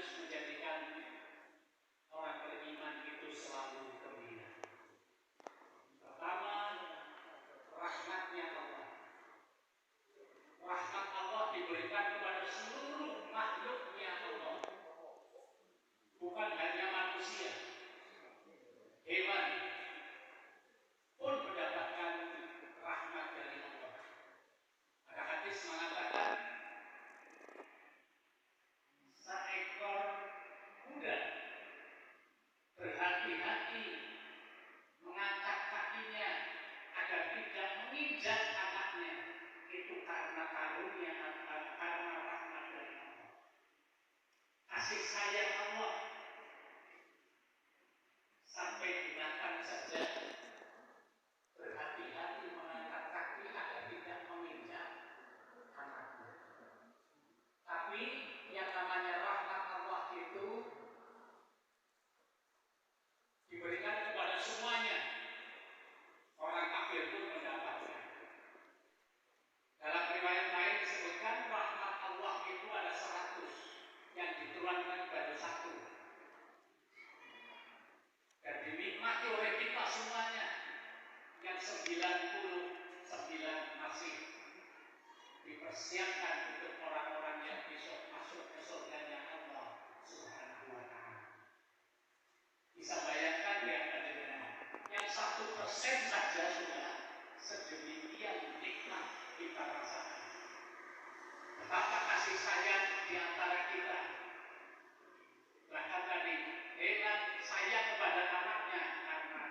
harus menjadikan orang beriman itu selalu gembira. Pertama, rahmatnya Allah. Rahmat Allah diberikan kepada seluruh makhluknya Allah, bukan hanya manusia. Hewan pun mendapatkan rahmat dari Allah. Ada hadis mengatakan seekor kuda berhati-hati mengangkat kakinya agar tidak menginjak anaknya, itu karena karunia, karena rahmat dari Allah, kasih sayang Allah. Sampai binatang saja berhati-hati mengangkat kaki agar tidak menginjak anaknya. Tapi yang namanya rahmat Allah itu diberikan kepada semuanya. Orang kafir pun mendapatkan. Dalam riwayat lain disebutkan rahmat Allah itu ada 100, yang diturunkan baru 1. Dan dinikmati oleh kita semuanya. Yang 99 masih dipersiapkan untuk orang-orang yang besok masuk ke surganya Allah Subhanahu wa ta'ala. Bisa bayangkan ya, yang 1% saja sudah sedemikian nikmat kita rasakan. Betapa kasih sayang di antara kita. Bahkan tadi enak sayang kepada anaknya karena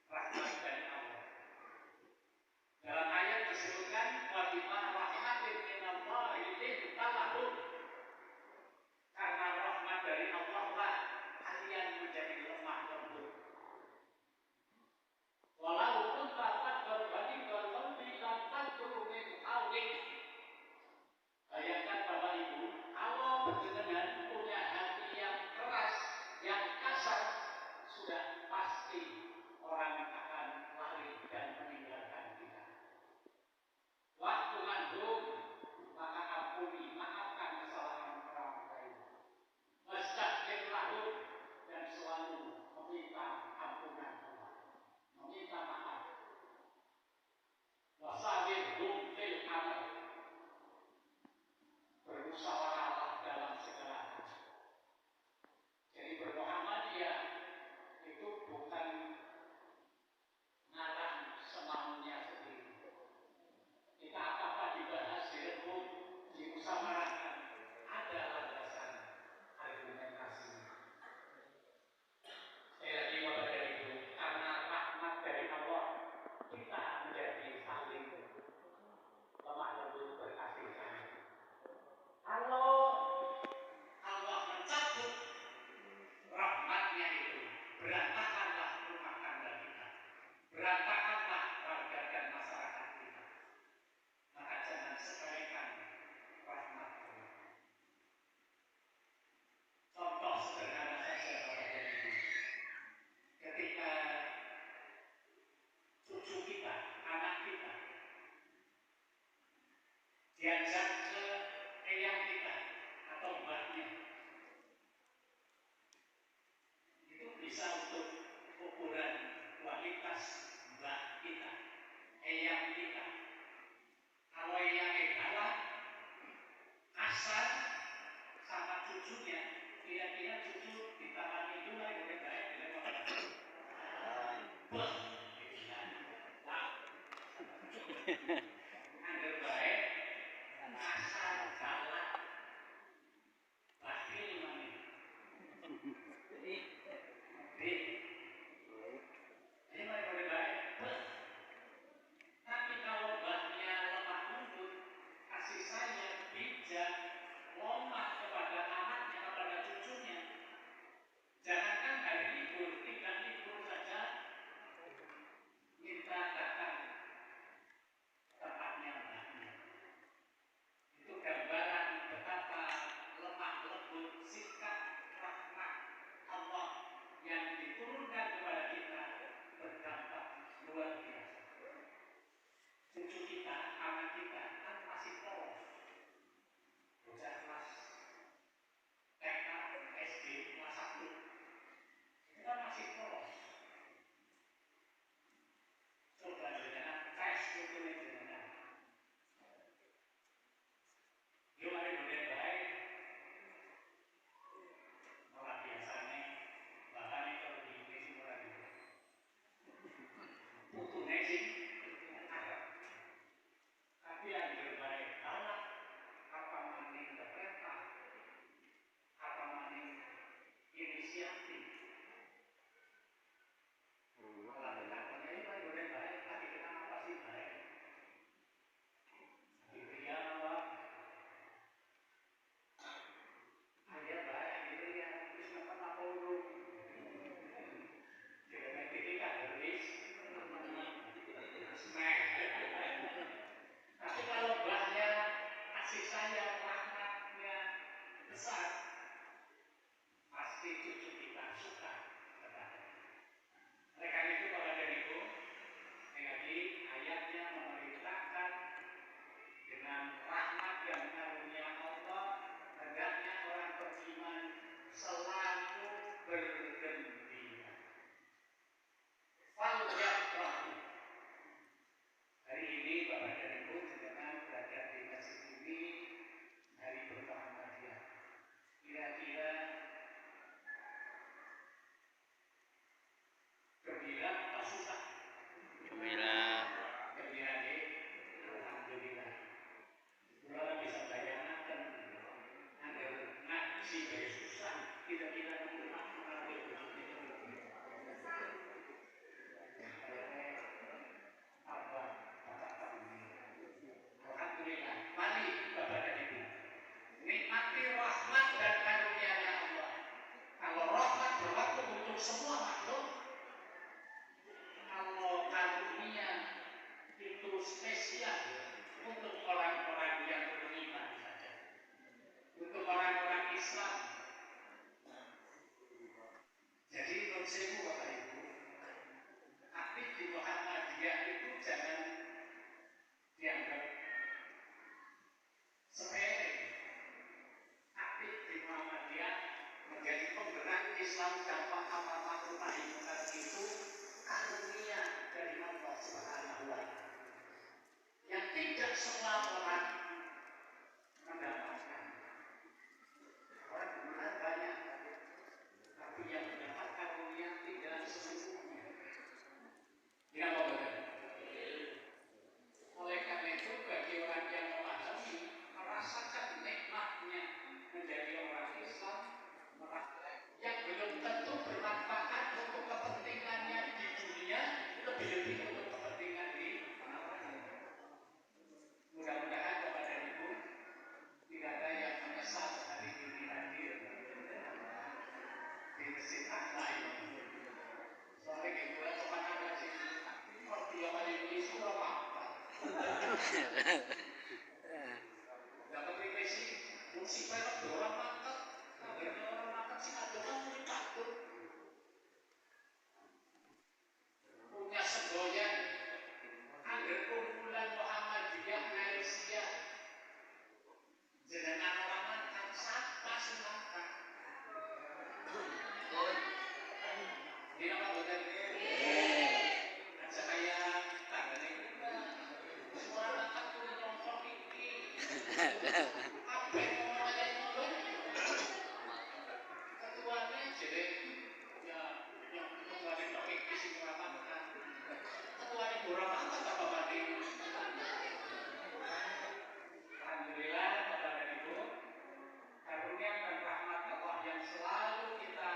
rahmat dari Allah. Dalam ayat disebutkan wa bima rahmatin minallahi linta lahum. Karena rahmat dari Allah lah kalian menjadi lemah lembut. Walau kunta fadlan ghalidhal qalbi lam tadkhulu min hawlik. Bayangkan Bapak Ibu, kalau jenengan punya hati yang keras, yang kasar, sudah pasti orang akan lari dan meninggalkan kita. Waktu ngandung, maka ampuni, maafkan kesalahan orang lain. Wastaghfir lahum, dan selalu meminta ampunan Allah, meminta maaf. Wasawirhum fil amal, bermusyawarah dalam segala hal. Jadi bermuhammadiyah itu bukan ngarang semaunya sendiri. Kita apa-apa dibahas, dirembuk, dimusyawarahkan, ada landasan argumentasi. Sekali lagi Bapak dan Ibu, karena rahmat dari Allah, kita menjadi saling lemah lembut berkasih sayang. Kalau Allah mencabut rahmatnya itu, berantakanlah rumah tangga kita, berantakanlah warga dan masyarakat kita. Maka jangan sepelekan rahmat Allah. Contoh sederhana saja Bapak dan Ibu. Ketika cucu kita, anak kita diajak ke eyang kita atau mbahnya, itu bisa untuk ukuran kualitas mbah kita, eyang kita. Kalau eyangnya galak, kasar sama cucunya, kira-kira cucu ditangani itu lah yang baik dengan bapak. Bah, agar baik, kasar, galak, pasti ini. Ini boleh baik, tapi kalau mbahnya lemah lembut, kasih sayang, bijak, lemah kepada anaknya, kepada cucunya, jangankan hari libur, tidak libur saja minta datang Islam dakwah amar ma'ruf nahi munkar itu karunia dari Allah Subhanahu wa taala yang tidak semua orang mendapatkan. Orang benar banyak, tapi yang mendapat karunia tidak seluruhnya. Ya benar. Oleh karena itu bagi orang yang memahami, merasakan nikmatnya menjadi orang Islam, yang belum tentu bermanfaat untuk kepentingannya di dunia, lebih-lebih untuk kepentingan di akhirat. Mudah-mudahan kepada Ibu tidak ada yang menyesal hari ini hadir di Masjid Aqsa ini. Soalnya Ibu kemana lagi? Oh, dia kali ini surah apa? Dapat depresi, musibah orang makan, akhirnya orang makan sih ada orang takut. Punya semboyan, angger kumpulan Muhammadiyah Malaysia, jenengan orang makan, siapa sih makan? Di nama betul. Saya tangan itu semua makan punya nyongkok ini. Apa yang ngomongnya ngomong? Ketuanya jadi ya yang ketuanya topik di sini makan. Ketuanya kurang makan apa banding? Alhamdulillah kepada Ibu karunia dan rahmat Allah yang selalu kita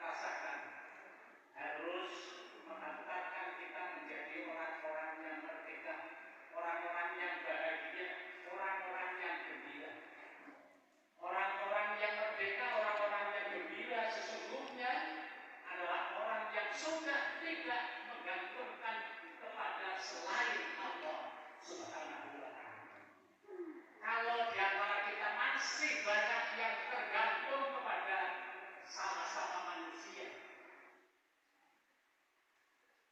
rasakan harus mengantarkan kita menjadi orang-orang yang merdeka, orang-orang yang bahagia, orang-orang yang gembira. Orang-orang yang merdeka, orang-orang yang gembira sesungguhnya adalah orang yang sudah tidak menggantungkan kepada selain Allah Subhanahu wa taala. Kalau di antara kita masih banyak yang tergantung kepada sama-sama manusia,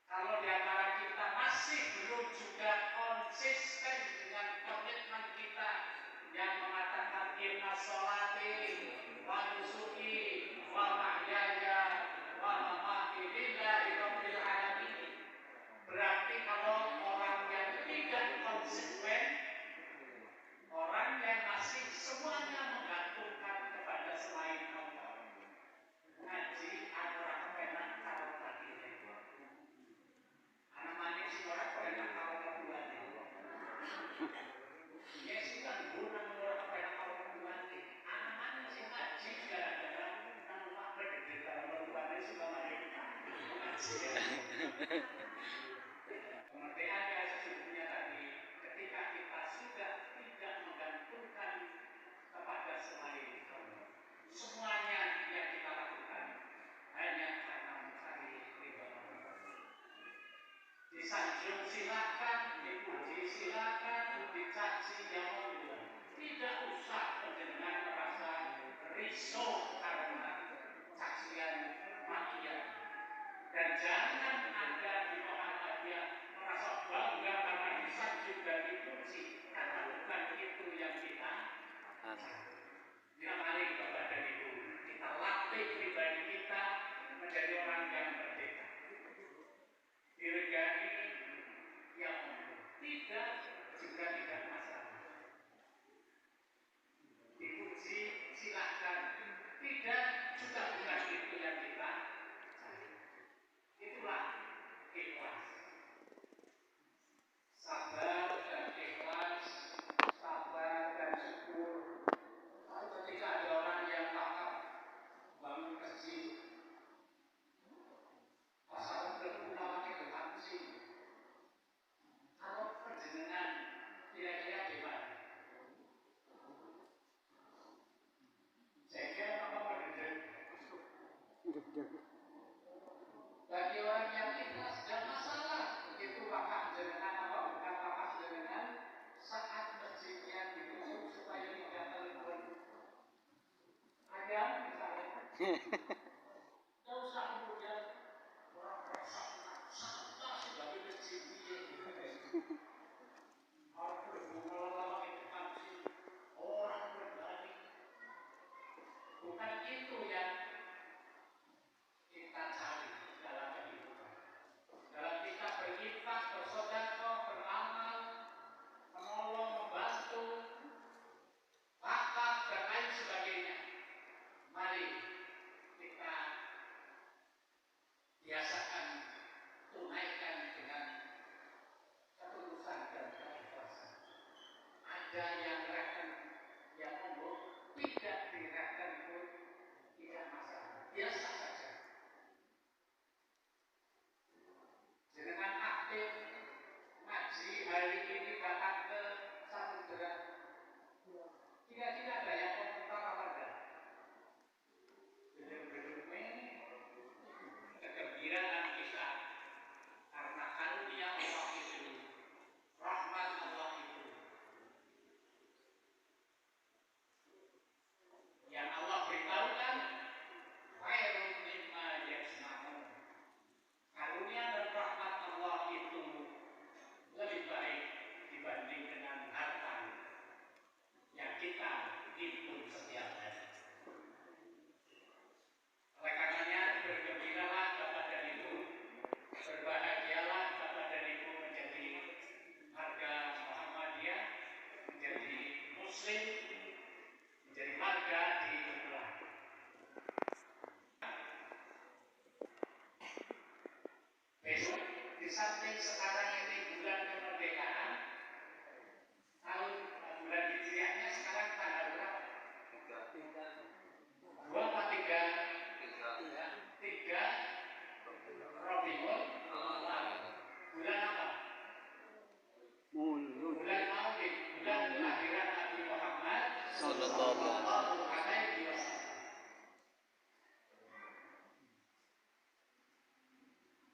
kalau di antara kita masih belum juga konsisten dengan komitmen kita yang mengatakan inna sholati wa nusuki wa mahyaya wa mamati lillahi rabbil alamin, berarti kalau orang yang tidak konsisten, orang yang masih semuanya menggantungkan kepada selain Allah, ngaji aturan penak kalau tadi anak manis si orang penak kalau kedua ya sudah guna orang penak kalau kedua anak manis si ngaji gara-gara nanggung berdiri dalam berubahnya sudah manis ngaji. Kemerdekaan yang sesungguhnya tadi ketika kita sudah tidak menggantungkan kepada selain Allah, semuanya yang kita lakukan hanya karena mencari ridho Allah. Disanjung silakan, dipuji silakan, dicaci yang monggo. Tidak usah panjenengan merasa risau karena cacian makian. Dan jangan Anda di Muhammadiyah merasa bangga karena disanjung dan dipuji, karena bukan itu yang kita mari kepada Ibu kita latih pribadi kita menjadi orang yang merdeka, diregani yang tidak juga tidak masalah, dipuji silakan, tidak juga bukan itu yang kita cari. Itulah ikhlas, sabar dan ikhlas, sabar dan syukur. Ketika ada orang yang takut bangun masjid, pasal berulama itu sih. Kalau perjalanan kira-kira gimana? Saya kira apa berbeda? Bagi orang yang ikhlas dan masalah, begitu wakaf dengan apa bukan wakaf dengan saat masjidnya ditutup supaya tidak telepon. Ada misalnya, tidak usah kemudian orang merasa sama sebagai masjid dia. Orang berbunga lama itu pasti orang berbalik. Bukan itu yang samping sekarang ini bulan kemerdekaan, tahun bulan hijriahnya sekarang tanggal berapa? 2 apa 3? 3 Rabiul Awal. Bulan apa? Bulan Maulid, bulan kelahiran Nabi Muhammad sallallahu alaihi wasallam.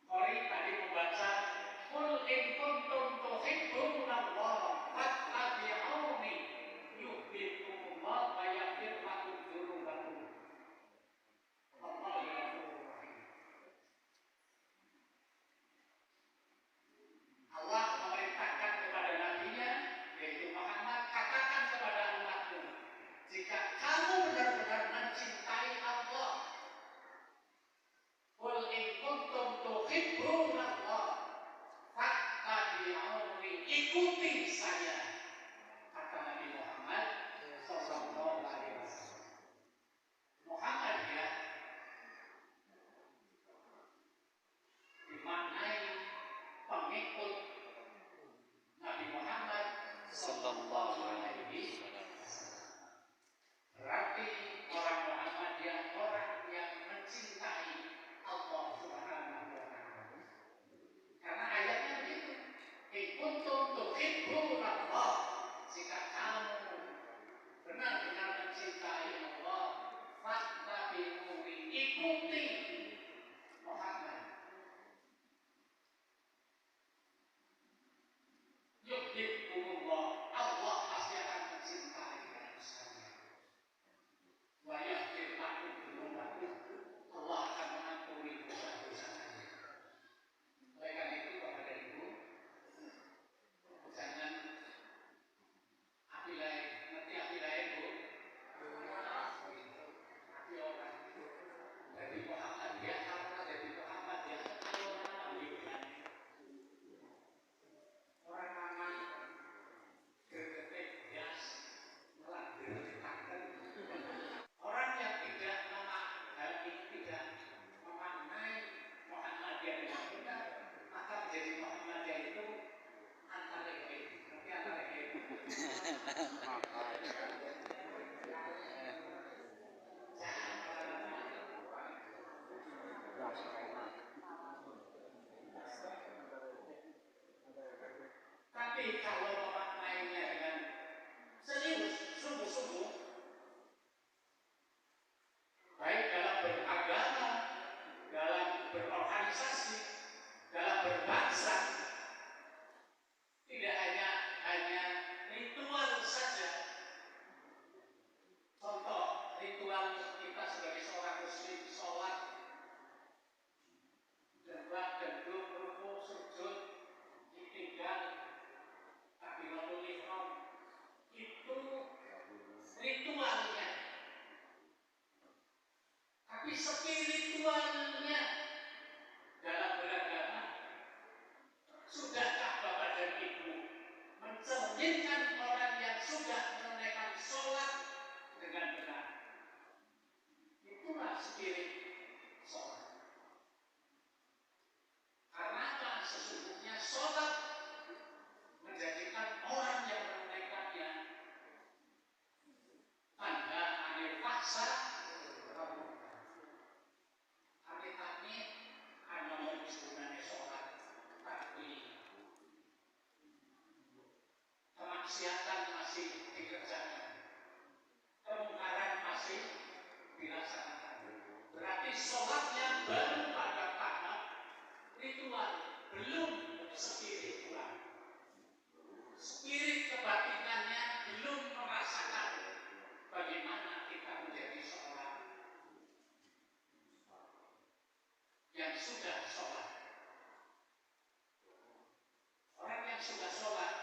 Qori tadi membaca qul in kuntum tuhibbunallah fattabi'uni yuhibbukumullah wa yaghfir lakum dzunubakum. Allahu ghafurur rahim. Allah memerintahkan kepada nabinya yaitu Muhammad, katakan kepada umatmu, jika kamu benar-benar mencintai Allah, qul in kuntum tuhibbunallah fattabi'uni, ikuti saya, kata Nabi Muhammad sallallahu alaihi wasallam. Muhammad ya dimaknai pengikut Nabi Muhammad sallallahu alaihi wasallam. Berarti orang Muhammadiyah orang yang mencintai Allah Subhanahu wa taala. Karena ayatnya begitu. In kuntum tuhibbunallah, jika kamu benar-benar mencintai Allah, fattabi'uni, ikuti Muhammad. Yuhibbukumullah, Allah pasti akan mencintai kamu sekalian. Wa yaghfir lakum dzunubakum, Allah akan mengampuni dosa-dosa kalian. Oleh karena itu Bapak dan Ibu, jangan apilai, ngerti apilai Bu? Api orang. Jadi Muhammad ya, karena jadi Muhammad ya, orang bilang orang aman, gergetek bias, melanggar ditakan. Orang yang tidak memahami, tidak memaknai Muhammadiyah dengan benar, maka menjadi Muhammadiyah itu antarehe. Nanti antarehe. Tapi kalau memaknainya dengan serius, sungguh-sungguh, baik dalam beragama, dalam berorganisasi, dalam berbangsa, tidak hanya ritual saja. Contoh ritual kita sebagai seorang muslim, sholat, dembah, gendung, rukuk, sujud, iktidal, takbiratul ihram, itu ritualnya. Tapi spiritualnya dalam beragama, sudahkah Bapak dan Ibu mencerminkan orang yang sudah menunaikan sholat dengan benar? Itulah spirit sholat. Karena apa? Sesungguhnya sholat menjadikan orang yang menunaikannya tanda anil paksa. Kami hanya menunaikan sholat, tapi kemaksiatan masih dikerjakan, kemungkaran masih dilaksanakan. Berarti sholatnya baru pada tahap ritual, belum spiritual. Spirit kebatinannya belum merasakan bagaimana kita menjadi seorang yang sudah sholat. Orang yang sudah sholat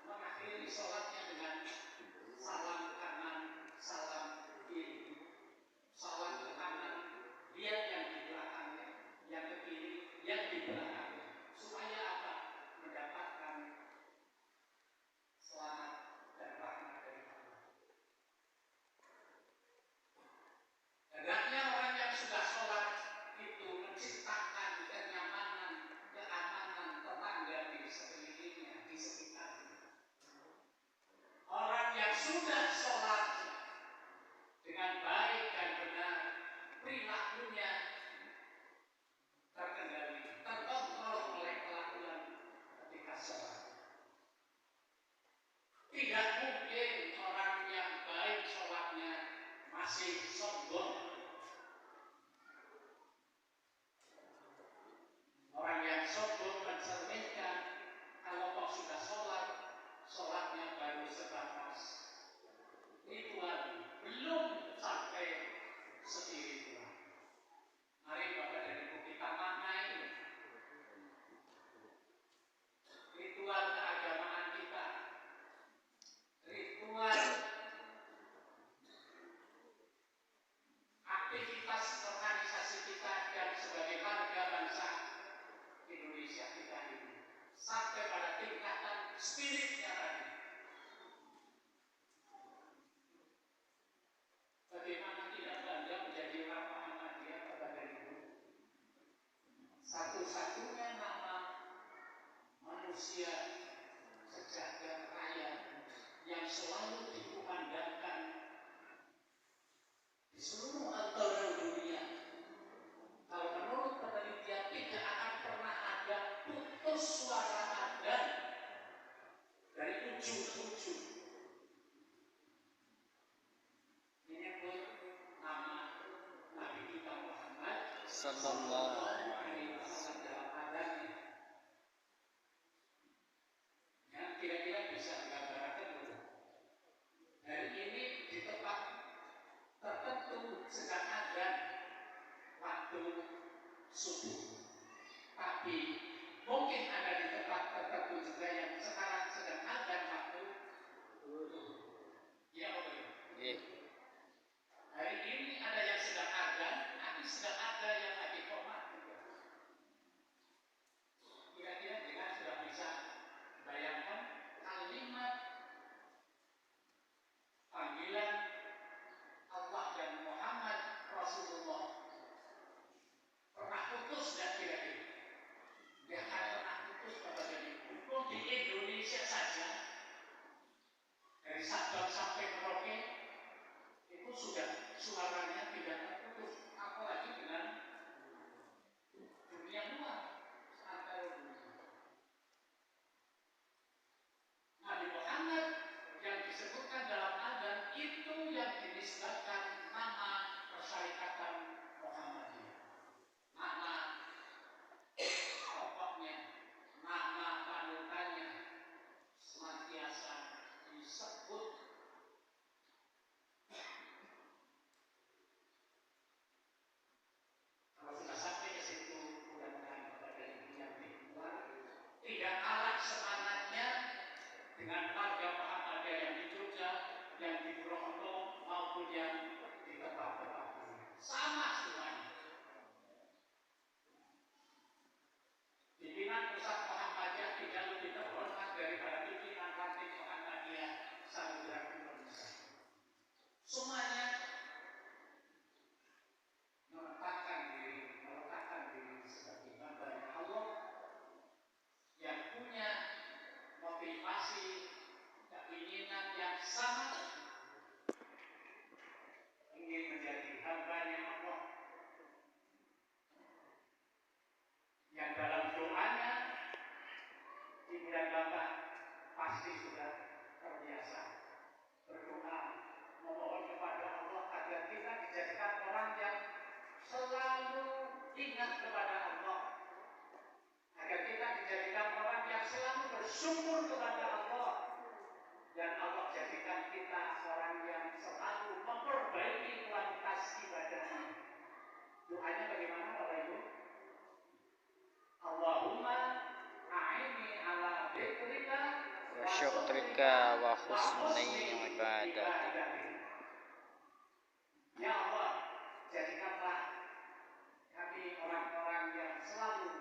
mengakhiri sholatnya dengan salam kanan, salam kiri, salam ke kanan, lihat yang di belakangnya, yang ke kiri, yang di belakangnya. Supaya apa? Mendapatkan selamat dan rahmat dari Allah. Hendaknya orang yang sudah sholat itu menciptakan kita yang sebagai warga bangsa Indonesia kita ini sampai pada tingkatan spiritnya tadi. Bagaimana tidak bangga menjadi orang Muhammadiyah kepada Ibu? Satu-satunya nama manusia sejagat raya yang selalu dikumandangkan di seluruh antara dunia. Kalau menurut penelitian tidak akan pernah ada putus suara adzan dari ujung ke ujung. Menyebut nama Nabi kita Muhammad Sallallahu Alaihi Wasallam dalam adzannya. Yang kira-kira bisa digambarkan dulu. Hari ini di tempat tertentu sedang adzan waktu subuh, tapi mungkin ada di tempat tertentu juga yang sekarang sedang adzan waktu ya betul. Hari ini ada yang sedang adzan, tapi sedang ada yang lagi qomat juga. Kira-kira kita sudah bisa bayangkan kalimat panggilan Allah dan Muhammad Rasulullah pernah putus dan kira-kira dia akan pernah putus kepada Ibu. Di Indonesia saja dari Sabang sampai Merauke itu sudah suaranya tidak terputus, apalagi dengan dunia luar antara dunia. Nabi Muhammad yang disebutkan dalam adzan itu yang dinisbatkan nama persyarikatan Muhammadiyah. Nama pokoknya, nama panutannya senantiasa disebut. Kalau sudah sampai ke situ, mudah-mudahan kepada Ibu yang dibuat tidak kalah semangatnya dengan warga Muhammadiyah yang di Jogja, yang di Purwokerto maupun yang di tempat-tempat lain. Sama semuanya. Pimpinan pusat Muhammadiyah tidak lebih terhormat daripada pimpinan ranting Muhammadiyah Samudra Indonesia. Semuanya meletakkan diri sebagai hamba Allah yang punya motivasi keinginan yang sama, ingin menjadi hamba-Nya Allah, yang dalam doanya Ibu dan Bapak pasti sudah terbiasa berdoa memohon kepada Allah agar kita dijadikan orang yang selalu ingat kepada Allah, agar kita dijadikan orang yang selalu bersyukur kepada Allah, dan Allah jadikan kita orang yang selalu memperbaiki kualitas ibadahnya. Doanya bagaimana Bapak Ibu? Allahumma a'inni ala dzikrika wa syukrika wa husni ibadatik. Ya Allah, jadikanlah kami orang-orang yang selalu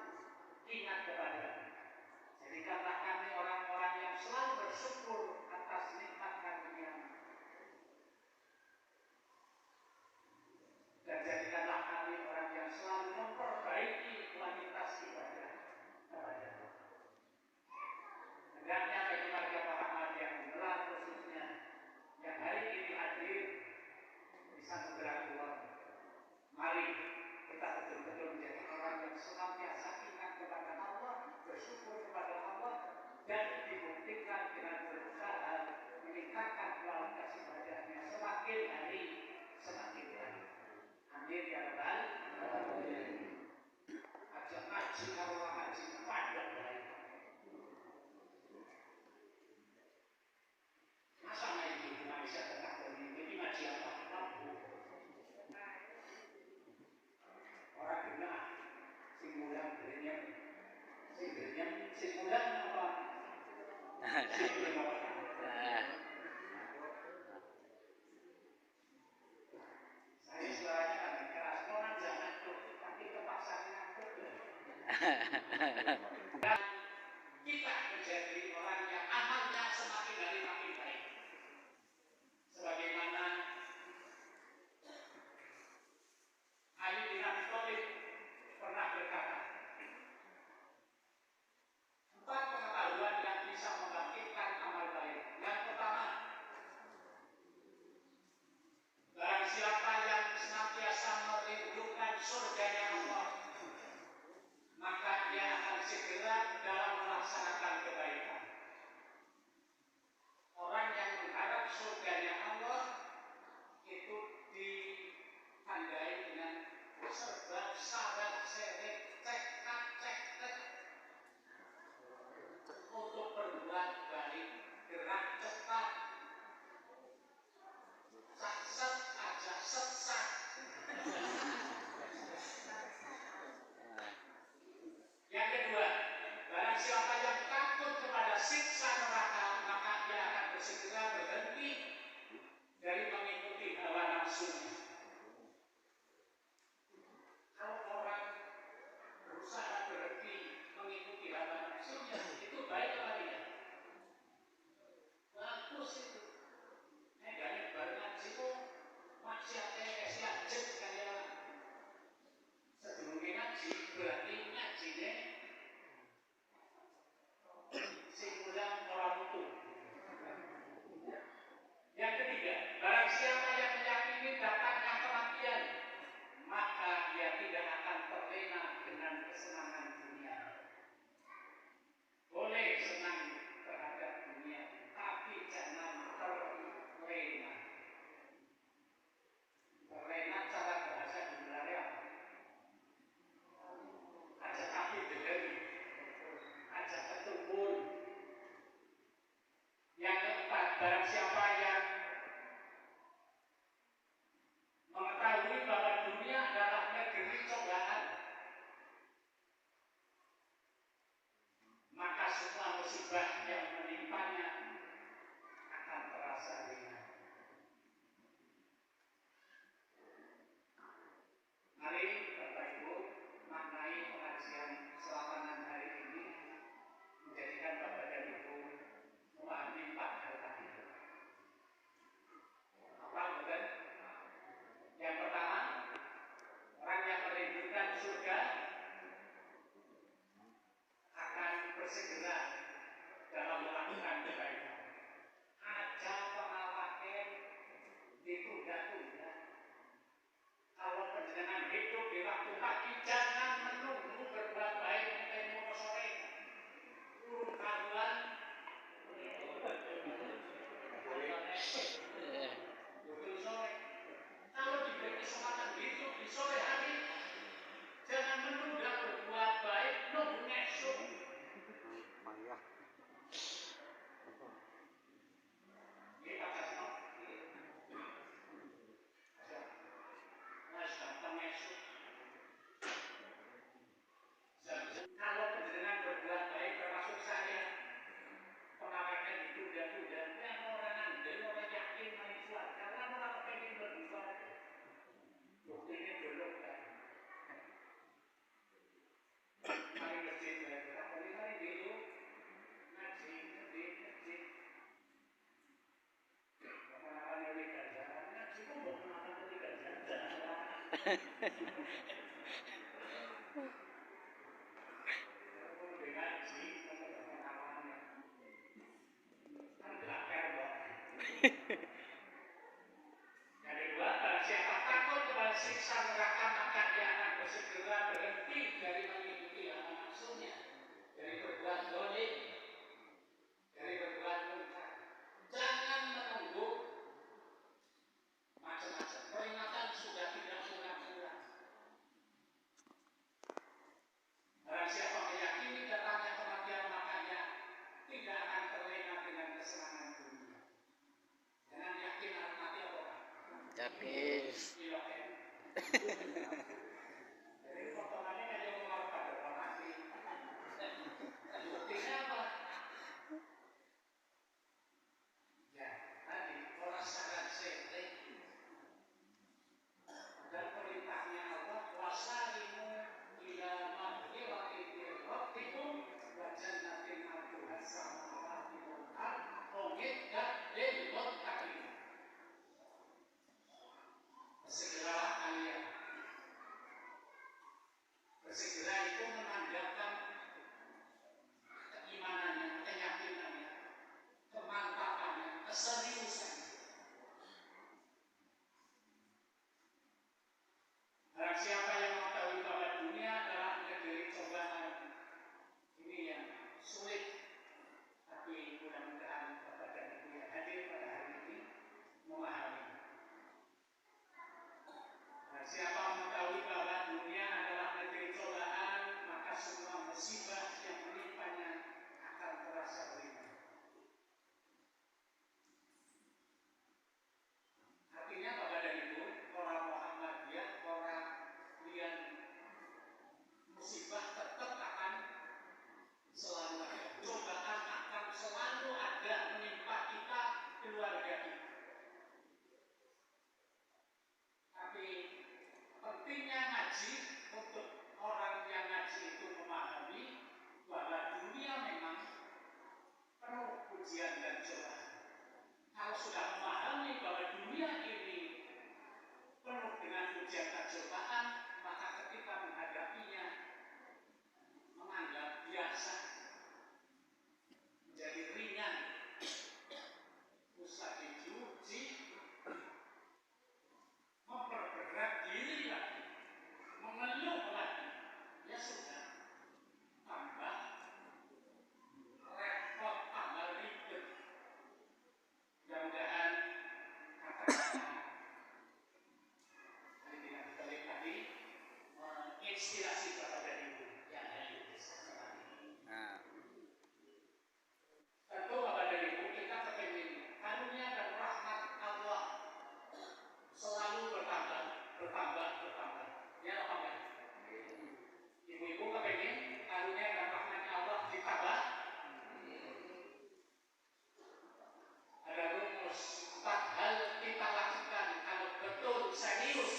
ingat kepada-Mu. Jadikanlah kami orang-orang yang selalu bersyukur atas nikmat karunia-Mu. Dan jadikanlah kami orang yang selalu memperbaiki kualitas ibadah kepada-Mu. Hendaknya bagi warga Muhammadiyah yang gelar khususnya Dan kita menjadi orang yang amalnya semakin hari makin baik. Sebagaimana Ali bin Abi Thalib pernah berkata, 4 pengetahuan yang bisa membangkitkan amal baik. Yang pertama, barang siapa yang senantiasa merindukan surganya Allah, maka dia akan segera dalam melaksanakan kebaikan. Orang yang mengharap surganya Allah itu ditandai dengan serba sabar, seret, cekak, cekak untuk berbuat baik, gerak cepat, sat aja sesat. Yang kedua, barang siapa yang takut kepada siksa neraka, maka dia akan bersegera berhenti dari mengikuti hawa nafsunya. Kalau orang berusaha berhenti mengikuti hawa nafsunya, itu baik apa tidak? Bagus itu. Gane bareng ngaji kok maksiate siajet kaya sedurunge ngaji, berarti ngajine sing mulang ora mutu. Yang ketiga, barang siapa yang meyakini datangnya kematian, maka dia tidak akan terlena dengan kesenangan dunia. Boleh senang terhadap dunia, tapi jangan terlena. Terlena cara bahasa sebenarnya apa? Aja kaki dederi, aja ketumbun. Yang keempat, barang siapa yang mengetahui bahwa dunia adalah negeri cobaan, maka semua musibah yang menimpanya akan terasa ringan. Mari Bapak Ibu maknai pengajian selawanan hari ini, menjadikan Bapak dan Ibu memahami 4 hal tadi. Apa betul? Yang pertama, orang yang merindukan surga akan bersegera dalam melakukan kebaikan. Aja pengawaken ditunda-tunda. Kalau panjenengan hidup di waktu pagi, jangan menunggu berbuat baik sampai mau sore. Urung karuan. Betul sore. Kalau diberi kesempatan hidup di sore hari, jangan menunda berbuat baik nunggu esok. Kita kasih kalau panjenengan berbuat baik termasuk saya, pengawakan ditunda-tunda, yang orang andel, orang yakin manusia, karena orang pengen berbuat, buktinya belum kan. Mari masjid, mari dulu, ngaji, masjid. Pengawakan oleh ganjaran, ngaji kok pengawakan oleh ganjaran. Yang kedua, barang siapa takut kepada siksa neraka, maka dia akan bersegera berhenti dari mengikuti hawa nafsunya, dari berbuat zalim, dari berbuat munkar. Jangan menunggu macam-macam. Peringatan sudah tidak surat-surat. bersegera itu menandakan keimanannya, keyakinannya, kemantapannya, keseriusan. Barang siapa yang mengetahui bahwa dunia adalah negeri cobaan, ini yang sulit, tapi mudah-mudahan Bapak dan Ibu yang hadir pada hari ini memahami. Barang siapa mengetahui bahwa dunia adalah negeri cobaan, maka semua musibah yang menimpanya akan terasa ringan. Artinya Bapak dan Ibu, orang Muhammadiyah, orang yang musibah tetap akan selalu ada. Cobaan akan selalu ada menimpa kita, keluarga kita. Tapi pentingnya ngaji untuk orang yang ngaji itu memahami bahwa dunia memang penuh ujian dan cobaan. Kalau sudah memahami bahwa dunia ini penuh dengan ujian dan cobaan, maka ketika menghadapinya menganggap biasa, menjadi ringan, usah diuji, memperberat diri lagi, mengeluh lagi, ya sudah, tambah repot, tambah ribet. Mudah-mudahan kata-kata tadi tidak dibalik tadi menginspirasi Bapak dan Ibu yang hadir di sana. Tentu Bapak dan Ibu kita kepingin karunia dan rahmat Allah selalu bertambah, bertambah, bertambah. Ya apa enggak? Ibu-ibu kepingin karunia dan rahmatnya Allah ditambah. Ada rumus 4 hal kita lakukan kalau betul serius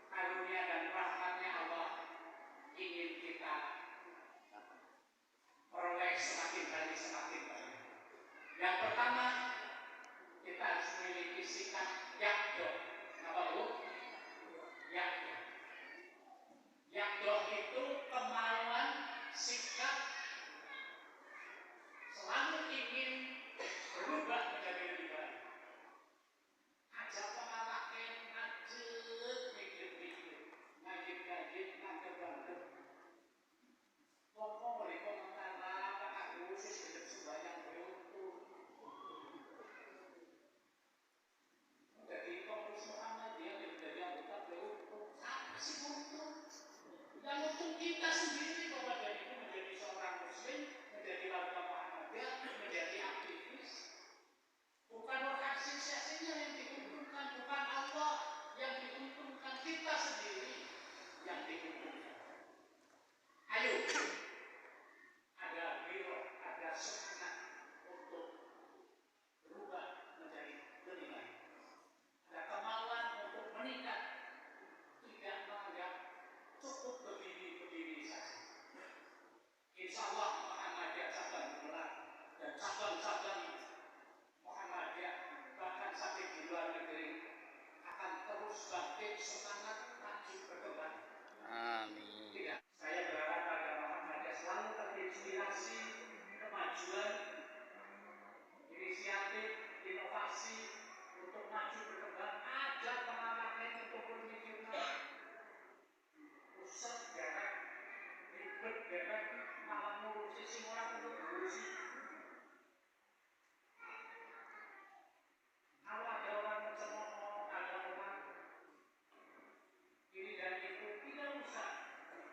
karunia dan rahmatnya Allah ingin kita peroleh semakin hari semakin banyak. Yang pertama, kita harus memiliki sikap yakdo. Apa Bu? Yakdo. Yakdo itu kemauan, sikap selalu ingin berubah menjadi lebih baik. Aja pengalaman ngajet, mikir-mikir, ngajib-ngajib, nganggep-nganggep. Pokok boleh komentar apa aku sih hidup sembahyang beruntung. Jadi pengurus Muhammadiyah menjadi anggota beruntung. Apa sih beruntung? Yang untung kita sendiri Bapak dan Ibu menjadi seorang Muslim, menjadi warga Muhammadiyah, menjadi aktivis. Bukan organisasinya yang diuntungkan, bukan Allah yang diuntungkan, kita sendiri yang diuntungkan. Ayo, ada biro, ada semangat untuk berubah menjadi lebih baik. Ada kemauan untuk meningkat, tidak menganggap cukup berdiri saja. Insya Allah Muhammadiyah cabang Bulan dan cabang-cabang Muhammadiyah bahkan sampai di luar negeri akan terus bangkit semangat maju berkembang. Amin. Tidak, saya berharap pada Muhammadiyah selalu terinspirasi kemajuan, inisiatif, inovasi untuk maju berkembang. Ada pengalaman untuk berpikirnya pusat gerak, ribet gerak, malah ngurusi si orang untuk ngurusi. Kalau ada orang mencemooh, ada orang ini dan itu, tidak usah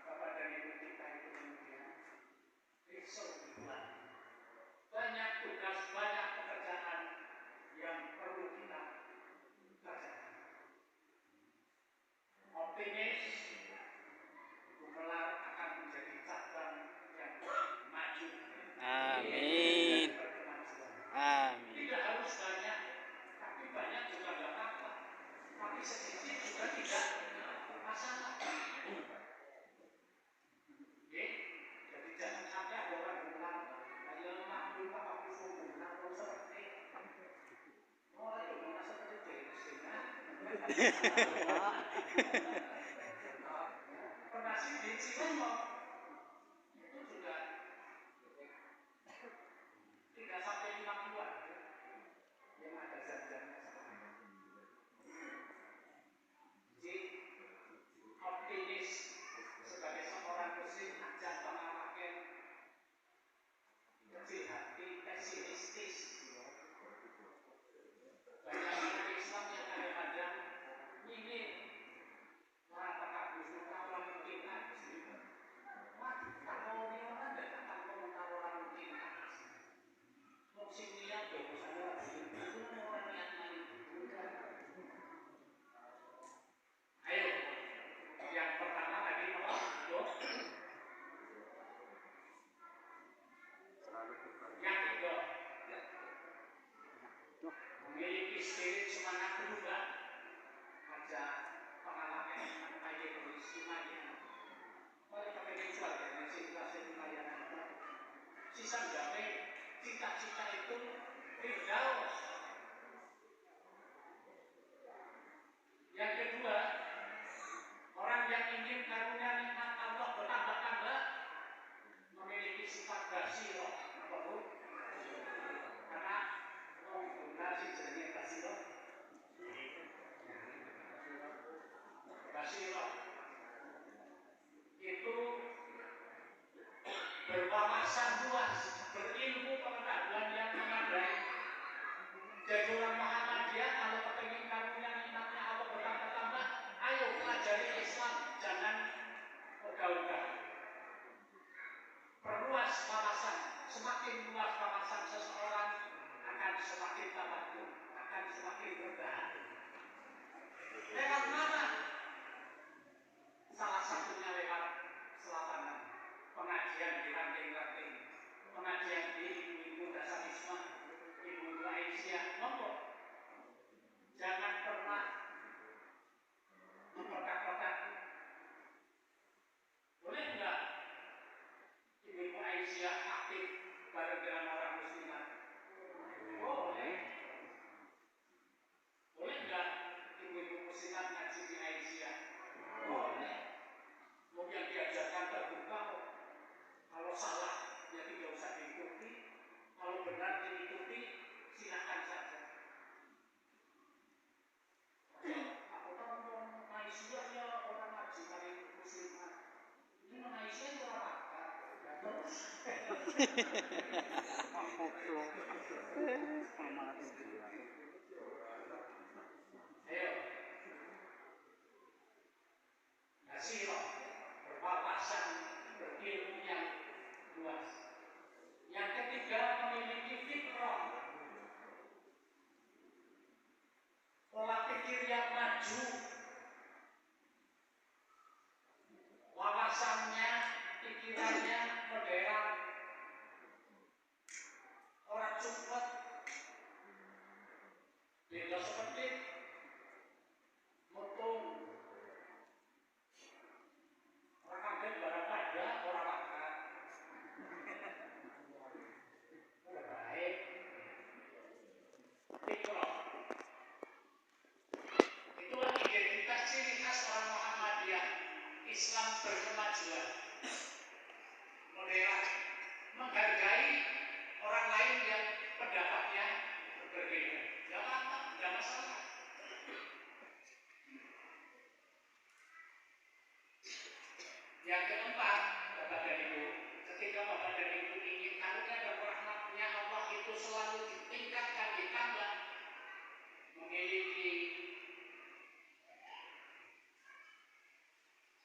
Bapak dan Ibu kita itu kemudian risau dibuat. Banyak tugas, banyak pekerjaan yang perlu kita kerjakan. Optimis, Gumelar akan menjadi cabang yang maju. Amin. Amin. Tidak harus banyak, tapi banyak juga tidak apa-apa. Tapi sedikit juga tidak masalah. Oke, jadi jangan sampai ada orang bilang, ayo maklum apa suku, atau seperti oh itu mana seperti James, pernah sih biji lemon itu juga 3 sampai 5 bulan yang ada zat-zatnya sama. Jadi optimis sebagai seorang muslim aja pengalahkan kecil hati, pesimistis. Banyak orang Islam yang kadang-kadang ingin orang takabur, orang mungkin haji. Waduh, kalau dia orang datang komentar orang mungkin haji. Musim niat bagusan orang itu orang niat main. Ayo, yang pertama tadi nomor yang kedua, memiliki spirit semangat berubah, ada pengalaman yang kaya beristimanya. Oleh pakai dijual dengan situasi pelayanan itu, sisa mencapai cita-cita itu firdaus. Yang kedua, orang yang ingin karunia nikmat Allah bertambah-tambah memiliki sifat basirah. Apa bu? Karena benar sih jenisnya basirah. Basirah itu berwawasan luas, berilmu pengetahuan yang memadai. Jadi orang Muhammadiyah kalau kepingin karunia nikmatnya Allah bertambah-tambah, ayo pelajari Islam, jangan ogah-ogah. Perluas wawasan, semakin luas wawasan seseorang akan semakin tawadhu, akan semakin bertahan. Lewat mana? Salah satunya lewat selatanan, pengajian di ranting-ranting, pengajian di Ibu Dasar Isma, Ibu Aisyah, monggo. Jangan pernah memperkat-perkat. Boleh enggak Ibu Aisyah aktif bareng dengan orang muslimat? Boleh. Boleh enggak ibu-ibu muslimat ngaji di Aisyah? Boleh. Mau yang diajarkan terbuka kok. Kalau salah ya tidak usah diikuti. Kalau benar diikuti, silakan saja. Aku tahu orang Aisyah ya orang ngaji dari muslimat. Ini Aisyah itu orang apa? Terus. Ayo. Basirah, berwawasan, berilmu yang luas. Yang ketiga, memiliki fitrah, pola pikir yang maju, wawasannya, pikirannya modern, orang cepet, beda seperti mutung. Orang ambil barang pada orang makan. Baik. Fitrah. Itulah identitas ciri khas orang Muhammadiyah. Islam berkemajuan, modern, menghargai orang lain yang pendapatnya berbeda. Tidak apa-apa, tidak masalah. Yang keempat, Bapak dan Ibu, ketika Bapak dan Ibu ingin karunia dan rahmatnya Allah itu selalu ditingkatkan, ditambah, memiliki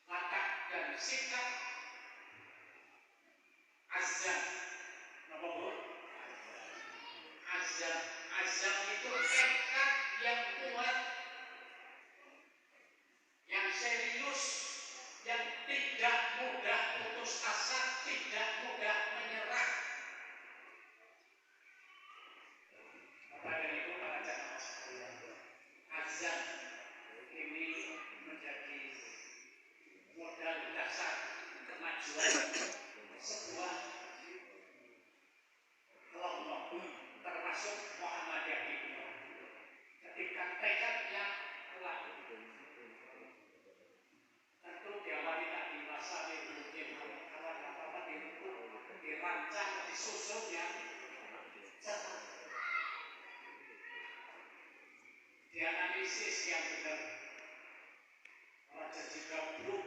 langkah dan sikap azam. Apa bu? Azam. Azam itu tekad yang kuat, yang serius, yang tidak mudah putus asa, tidak mudah menyerah. Bapak dan Ibu para jamaah sekalian, azam ini menjadi modal dasar susun yang cermat, dianalisis yang benar. Raja jika blok.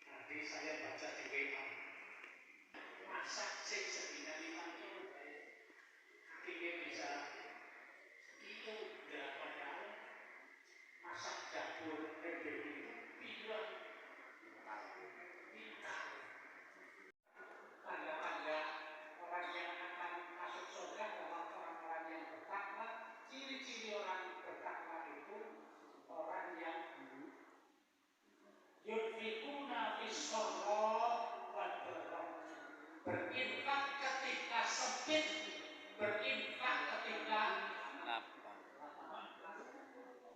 Tadi saya baca di WA, masak sih sebina 5 kilo, akhirnya bisa itu 8 tahun. Masak dapur RBD itu bilang kita tanda-tanda orang yang akan masuk surga adalah orang-orang yang bertakwa. Ciri-ciri orang bertakwa itu orang yang yunfikuna fis-sarra wad-dharra, berinfak ketika sempit, berinfak ketika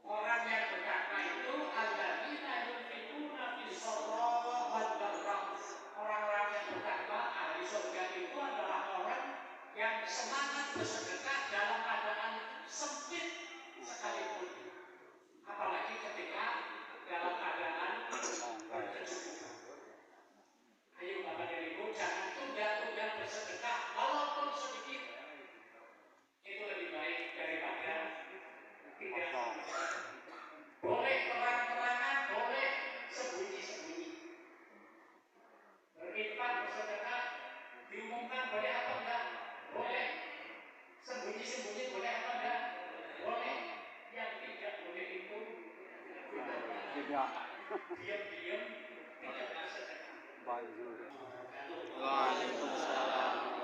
orang yang bertakwa itu alladzina yunfikuna fis-sarra wad-dharra. Orang-orang yang bertakwa ahli surga itu adalah orang yang semangat bersedekah dalam keadaan sempit sekalipun, apalagi ketika dalam keadaan berkecukupan. Ayo Bapak dan Ibu, jangan tunda-tunda bersedekah walaupun sedikit. Itu lebih baik daripada tidak. Boleh terang-terangan, boleh sembunyi-sembunyi. Berinfak, bersedekah, diumumkan boleh apa enggak? Boleh. Sembunyi-sembunyi boleh apa enggak? Boleh. Yang tidak boleh itu diam-diam tidak bersedekah. Waalaikumsalam.